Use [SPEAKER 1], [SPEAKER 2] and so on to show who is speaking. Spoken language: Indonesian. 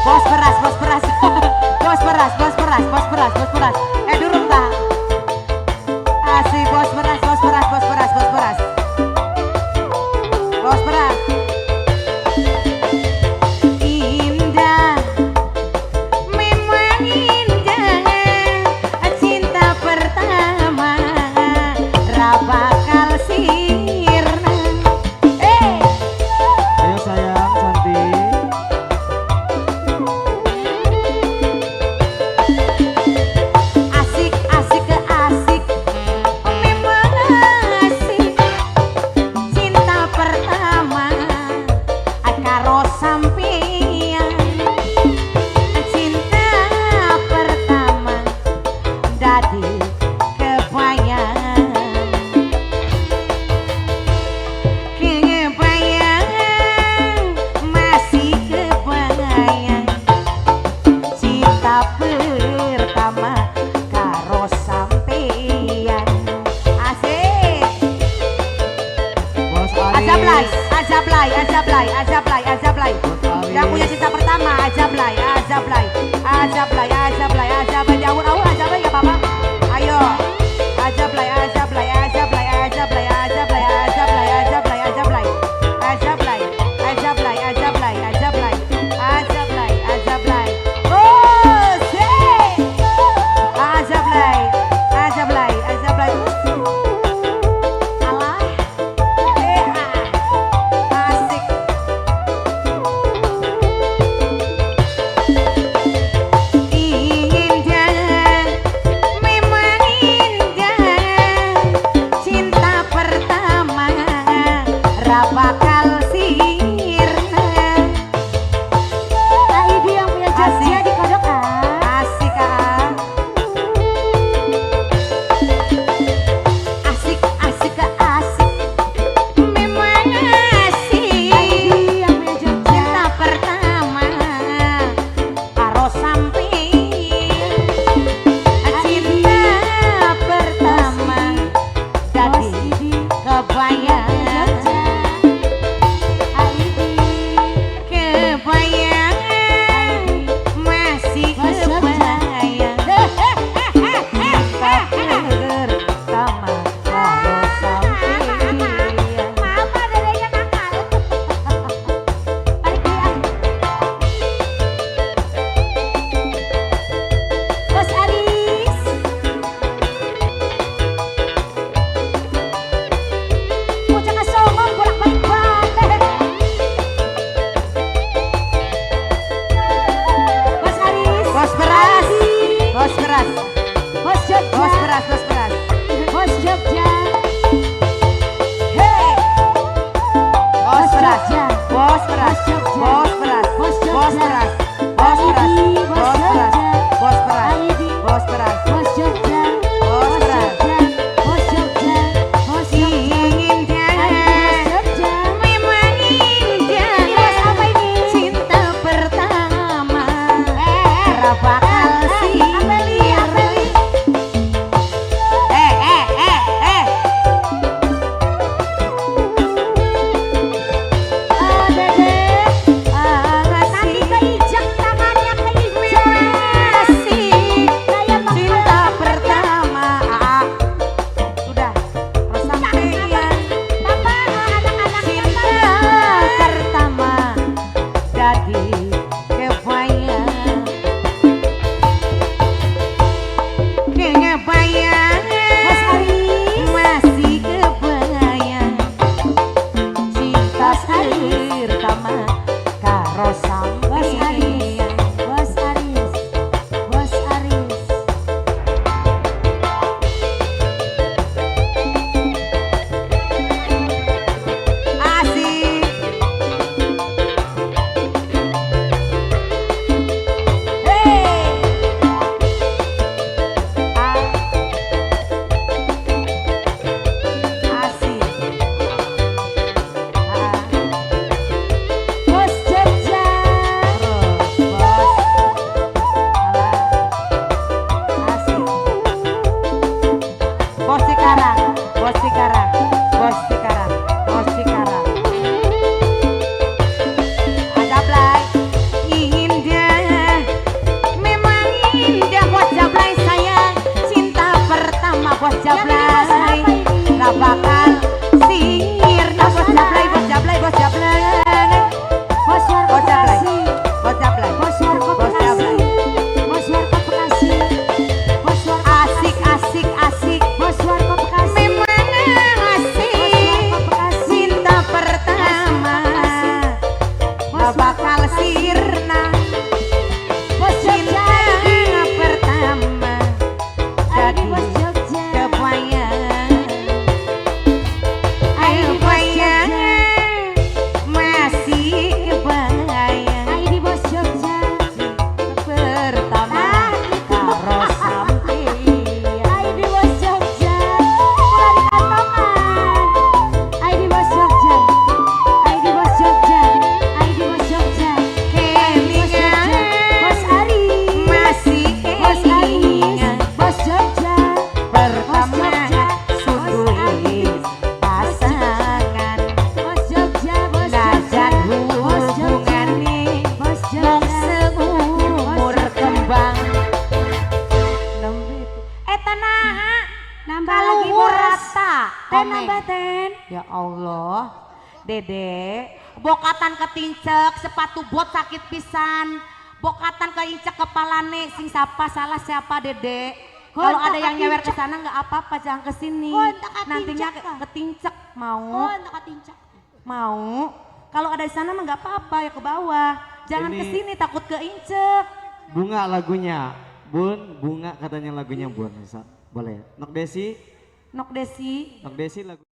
[SPEAKER 1] Bos beras, bos beras. Bos beras, bos beras, bos beras, bos beras. Durung ta? Asik bos beras, bos beras, bos beras, bos beras. Bos beras. Indah, memang indah cinta pertama, ra bakal sirna.
[SPEAKER 2] Ayo sayang cantik.
[SPEAKER 1] Asik, asik ke asik, memang asik cinta pertama karo sampeyan. Cinta pertama dadi kebayang, kebayang, masih kebayang cinta pertama karo sampeyan. Asik.
[SPEAKER 2] Bos Aris.
[SPEAKER 1] Ajablay, ajablay, ajablay, ajablay, ajablay. Yang punya cinta pertama, ajablay, ajablay, ajablay, ajablay, ajablay. Jauh-jauh ajablay ya Bapak. Ayo. Ajablay, ajablay, ajablay, ajablay, ajablay, ajablay, ajablay, ajablay. Ajablay, ajablay, ajablay, ajablay. Ajablay, ajablay. Oh, sih. Ajablay, ajablay, ajablay. Alah. Asik. Indah, memang indah cinta pertama, ra bakal sirna. Ini yang punya Jogja di kodok asik asik, asik ke asik, memang asik cinta pertama karo sampeyan. Cinta pertama dadi kebayang, kebayang, masih kebayang cinta pertama karo sampeyan. Mama dadanya kakak. Bos Aris. Bocah kesongong bolak-balik banget. Bos Aris. Bos beras. Bos beras. Bos Jogja. Bos beras, bos beras. Bos Jogja. Hei. Bos beras. Bos beras. Bos beras. Bos beras. Bos beras. Bos beras. Bos beras. Bos beras. Bos Jogja. Bos beras. Bos Jogja. Bos Jogja. Memang indah cinta pertama, ra bakal sirna. Ya Allah, Dede, bokatan ketincek, sepatu bot sakit pisan, bokatan keincek kepalane, sing salah siapa Dede? Kalau ada yang nyewer ke sana nggak apa-apa, jangan ke sini. Nantinya ketincek mau. Mau. Kalau ada di sana mah nggak apa-apa ya ke bawah. Jangan ke sini takut keincek.
[SPEAKER 2] Bunga lagunya. Bun, bunga katanya lagunya Bun. Boleh. Nok Desi
[SPEAKER 1] Nok Desi.
[SPEAKER 2] lagu